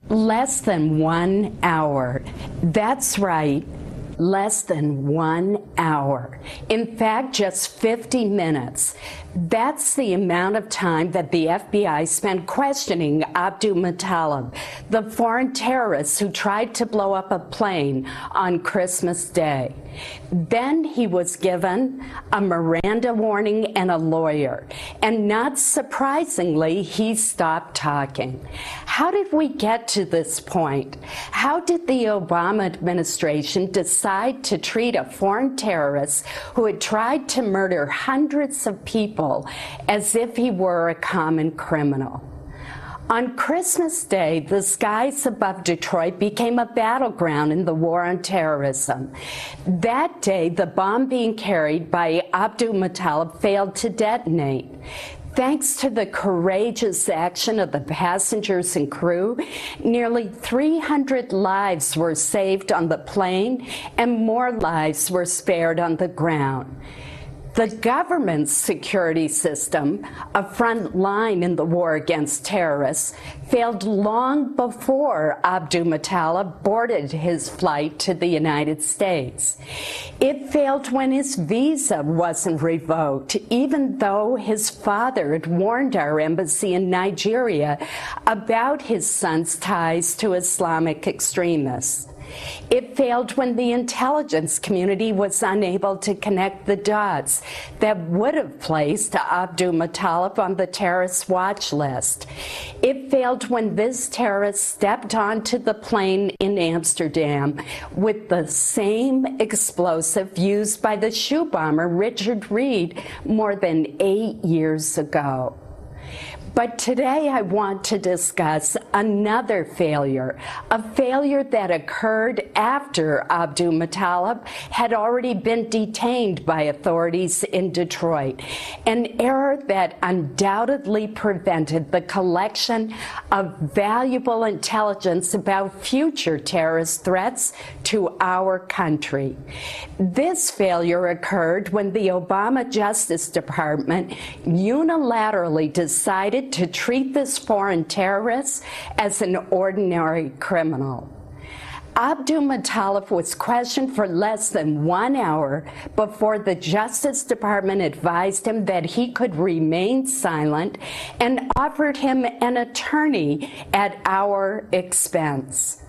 Less than 1 hour. That's right. Less than 1 hour. In fact, just 50 minutes. That's the amount of time that the FBI spent questioning Abdul Muttalib, the foreign terrorist who tried to blow up a plane on Christmas Day. Then he was given a Miranda warning and a lawyer. And not surprisingly, he stopped talking. How did we get to this point? How did the Obama administration decide to treat a foreign terrorist who had tried to murder hundreds of people as if he were a common criminal? On Christmas Day, the skies above Detroit became a battleground in the war on terrorism. That day, the bomb being carried by Abdul Muttalib failed to detonate. Thanks to the courageous action of the passengers and crew, nearly 300 lives were saved on the plane and more lives were spared on the ground. The government's security system, a front line in the war against terrorists, failed long before Abdul Muttalib boarded his flight to the United States. It failed when his visa wasn't revoked, even though his father had warned our embassy in Nigeria about his son's ties to Islamic extremists. It failed when the intelligence community was unable to connect the dots that would have placed Abdul Muttalib on the terrorist watch list. It failed when this terrorist stepped onto the plane in Amsterdam with the same explosive used by the shoe bomber Richard Reed more than 8 years ago. But today I want to discuss another failure, a failure that occurred after Abdul Muttalib had already been detained by authorities in Detroit, an error that undoubtedly prevented the collection of valuable intelligence about future terrorist threats to our country. This failure occurred when the Obama Justice Department unilaterally decided to treat this foreign terrorist as an ordinary criminal. Abdul Muttalib was questioned for less than 1 hour before the Justice Department advised him that he could remain silent and offered him an attorney at our expense.